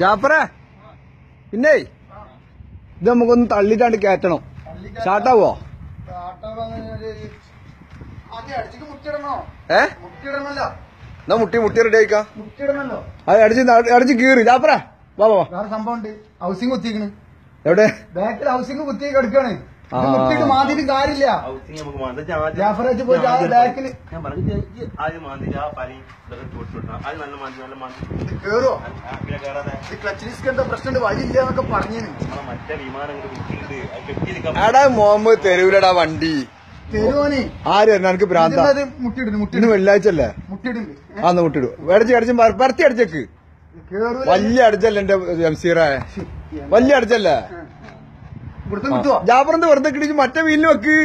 ജാഫറേ പിന്നെ ഇത് നമുക്കൊന്ന് തള്ളിട്ടാണ്ട് കയറ്റണം. സ്റ്റാർട്ടാവോ? എന്നാ മുട്ടി റെഡി ആയിക്കാ. അത് അടിച്ച് കീറി. ജാഫറേ വാ വാ. സംഭവം ഉണ്ട്. ഹൗസിംഗ് കുത്തിക്കണ്. എവിടെ? ബാക്കിൽ ഹൗസിംഗ് കുത്തി എടുക്കാണ്. കുത്തിയിട്ട് മാതിരി കാര്യമില്ല. ജാഫറേജ് പോയി ബാക്കില് കേറോ? എന്താ പ്രശ്നം വഴിയില്ല എന്നൊക്കെ പറഞ്ഞു. എടാ മുഹമ്മദ് തെരുവിലടാ വണ്ടി. തെരുവോനെ ആര് എനിക്ക് ഭ്രാന്ത. മുട്ടിടുന്നു വെള്ളിയാഴ്ചല്ലേ? മുട്ടിടുന്നു. ആന്ന് മുട്ടിടും. അടിച്ച് പരത്തി അടിച്ചേക്ക്. വലിയ അടിച്ചല്ലേ എന്റെ ജംസീറ, വലിയ അടിച്ചല്ലേ? ജാഫറിന്റെ വെറുതെ കിടിച്ച് മറ്റേ വീലിന് വെക്ക്.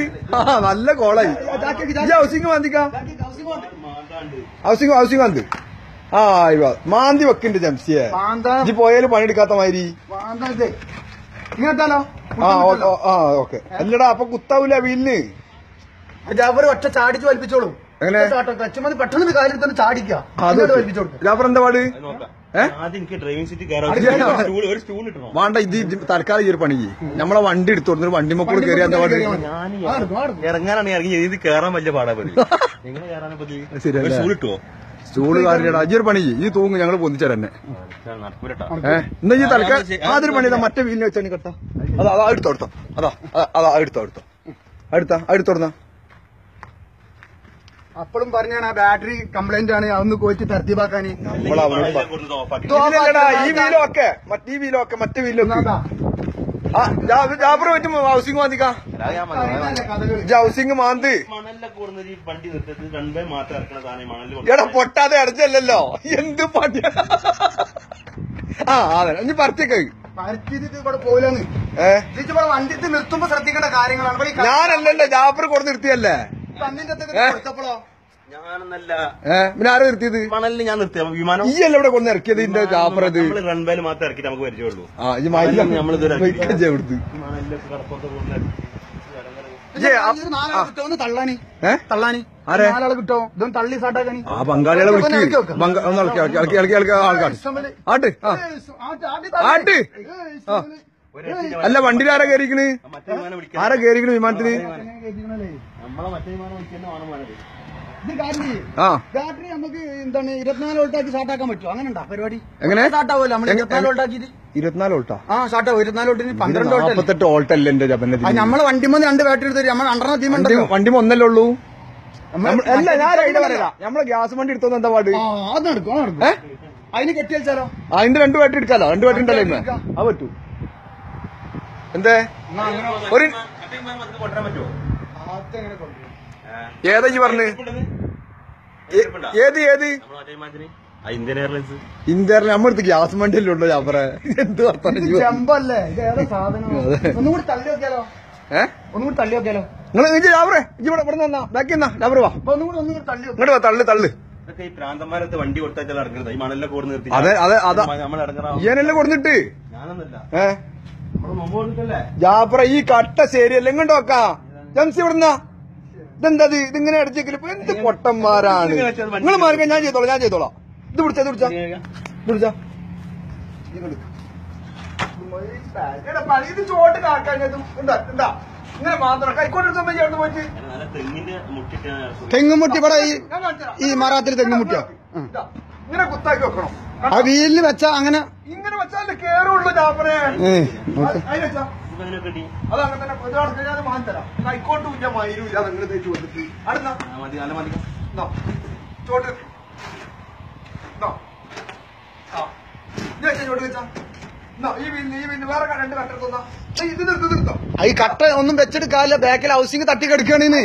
നല്ല കോളായി. ഹൗസിംഗ് മാന്തിക്കാം. ഹൗസിംഗ് മാന്ത്. ആ മാന്തി വെക്കുന്നുണ്ട് ജംസിയെ. ഇജ്ജ് പോയാലും പണിയെടുക്കാത്ത മാതിരി. ആ ഓക്കെ. അല്ലടാ അപ്പൊ കുത്താവൂല വീലിന്. ജാഫർ ഒറ്റ ചാടിച്ച് വലിപ്പിച്ചോളൂ. എങ്ങനെ മതി പെട്ടെന്ന് കാര്യം തന്നെ ചാടിക്കാം. ജാഫർ എന്താ പാട്? വേണ്ട ഇത് തൽക്കാലം ഈ ഒരു പണി നമ്മളെ വണ്ടി എടുത്തു കൊടുത്തൊരു വണ്ടി മക്കൂടെ കയറി എന്താ പാട്? ഇറങ്ങാനാണ് ഇറങ്ങി ഇത് കയറാൻ വലിയ പാടാ. സ്റ്റൂള് കാര്യടാ. ഈ ഒരു പണി ഈ തൂങ്ങ് ഞങ്ങള് പൊന്നിച്ചാൽ തന്നെ. എന്താ ഈ തൽക്കാലം അതൊരു പണി മറ്റേ വീലിന് വെച്ചാൽ കെട്ടാ. അതാ എടുത്തോ എടുത്തോടുന്ന അപ്പോഴും പറഞ്ഞാണ് ആ ബാറ്ററി കംപ്ലൈന്റ് ആണ്. അതൊന്ന് പോയിട്ട് തർത്തീപാക്കാന്. ഈ വീലൊക്കെ മറ്റേ വീലൊക്കെ മറ്റേ വീലൊക്കെ ജാഫർ പറ്റും. ഹൗസിംഗ് മാന്തിക്കാം. ഹൗസിംഗ് മാന്ത്. എടാ പൊട്ടാതെ അടച്ചല്ലോ. എന്ത് പണിയാ? അതെ ഇനി പറിച്ചേക്ക്. പോലെന്ന് വണ്ടി നിർത്തുമ്പോ ശ്രദ്ധിക്കേണ്ട കാര്യങ്ങളാണ്. ഞാനല്ലല്ലോ ജാഫർ കൊടുത്ത് നിർത്തിയല്ലേ. പിന്നെ ആരോ നിർത്തിയത്? മണലിൽ ഞാൻ നിർത്തിയ വിമാനം ഈ എല്ലാം ഇവിടെ കൊണ്ട് ഇറക്കിയത് ഇതിന്റെ ജാഫർ. അത് റൺവേയിൽ മാത്രം ഇറക്കിട്ട് നമുക്ക് പരിചയമുള്ളൂ. നാലാളെ കിട്ടോ? ഇതൊന്നും തള്ളി സാട്ടാക്കാനി. ആ ബംഗാളികളെ വിളിക്ക്. ആട്ട് അല്ല വണ്ടിയിൽ ആരാ കയറിക്കണ്? ആരാ കയറിക്കണ് വിമാനത്തിന്? ബാറ്ററി നമുക്ക് എന്താണ് 24 വോൾട്ടാക്കി സ്റ്റാർട്ടാക്കാൻ പറ്റുമോ? അങ്ങനെ ഉണ്ടാ പരിപാടി? എങ്ങനെ സ്റ്റാർട്ടാവുമല്ലോ നമ്മൾ 24 വോൾട്ടാക്കിട്ട്? 24 വോൾട്ടാ? ആ സ്റ്റാർട്ടാവും. 24 വോൾട്ടിന് 12 വോൾട്ട്. 48 വോൾട്ടല്ലേ എന്റെ ജപനത്തിൽ? നമ്മളെ വണ്ടിമ 2 ബാറ്ററി എടുത്തു. നമ്മൾ 2 ടീമുണ്ടല്ലോ. വണ്ടിമ ഒന്നല്ലേ ഉള്ളൂ? അല്ല ഞാൻ ഐഡിയ പറയാ. നമ്മളെ ഗ്യാസ് വണ്ടി എടുത്തോന്ന് എന്താ പാട്? അത് നടക്കും. അതിന് കെട്ടി വെച്ചാലോ? അതിന്റെ 2 ബാറ്ററി എടുക്കാലോ? 2 ബാറ്ററി ഉണ്ടല്ലോ അത് പറ്റൂ. എന്തേ ഒരു ഏതാ ഈ പറഞ്ഞ്? ഏത് ഇന്ത്യൻ എയർലൈൻസ്? ഇന്ത്യ നമ്മളടുത്ത് ഗ്യാസ് വണ്ടിയല്ലേ ഉള്ളൂ ജാഫറെ? എന്ത് വർത്താനം? ചെമ്പല്ലേ ഒന്നുകൂടി തള്ളി നോക്കിയാലോ? ഒന്നുകൂടി തള്ളി നോക്കിയാലോ? നിങ്ങൾ ജാഫറെ ഇവിടെ നിന്നാ ബാക്കി എന്നാ ജാഫർ വാ. ഒന്നുകൂടി തള്ളി ഇങ്ങോട്ട് വാ. തള്ളു. ഈ പ്രാന്തന്മാരത്ത് വണ്ടി കൊടുത്താൽ ഇറങ്ങരുത്. ഈ മണലിലെ കൂടെ നിർത്തി. അതെ ഞാനെല്ലാം കൊടുത്തിട്ട് ജാഫറെ ഈ കട്ട ശരിയല്ല. ഇങ്ങോട്ട് നോക്കാം ജംസി ഇവിടുന്ന. ഇതെന്താ ഇതിങ്ങനെ അടിച്ചേക്കില്ല. ഇപ്പൊ എന്ത് പൊട്ടന്മാരാണ് നിങ്ങൾ. മാർഗം ഞാൻ ചെയ്തോളാം. ഇത് പിടിച്ചാ ഇത് ചോട്ട് കാക്കാഞ്ഞതും എന്താ ഇങ്ങനെ മാത്രം കൈക്കോട്ട് പോയിട്ട് തെങ്ങുമുട്ടി ഇവിടെ ഈ മറാത്തിൽ തെങ്ങുമുട്ടിയാ ഇങ്ങനെ കുത്താക്കി വെക്കണം. ആ വീലിന് വെച്ചാ അങ്ങനെ ഇങ്ങനെ വെച്ചാലേ കേറുള്ളൂ ജാഫറെ. അതങ്ങനെ തന്നെ ഞാൻ വാങ്ങി തരാം. കൈക്കോട്ടും ഇല്ല മയിലും ഇല്ല. നിങ്ങൾ തേച്ച് കൊടുത്തിട്ട് ചോട്ട് ചോട്ട് വെച്ചാ ഈ വീലിന് വേറെ 2 കട്ടെടുത്തോന്നാ. ഇത് നിർത്തോ. ഈ കട്ട ഒന്നും വെച്ചെടുക്കാല്ല. ബാക്കിൽ ഹൗസിംഗ് തട്ടി കിടക്കുകയാണ്.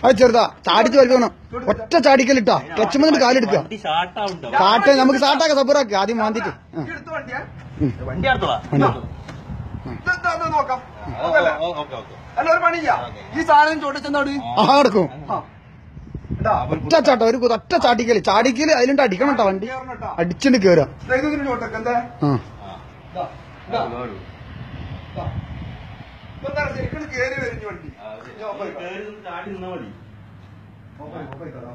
അത് ചെറുതാ ചാടിച്ച് വലിക്കണം. ഒറ്റ ചാടിക്കലിട്ടാ ക്ലച്ച് വന്നിട്ട് കാലെടുക്കുക. കാട്ട് നമുക്ക് സ്റ്റാർട്ടാക്കാം. സബൂറാക്കുക ആദ്യം മാന്തിക്ക്. ഈ സാധനം ചോട്ടിച്ചെന്നോട് നടക്കും. ഒറ്റ ചാട്ടം ഒരു ഒറ്റ ചാടിക്കല് അതിലുണ്ട് അടിക്കണം കേട്ടോ. വണ്ടി അടിച്ചിട്ട് കേറാ. ശരിക്കും കേറി വരും വണ്ടി.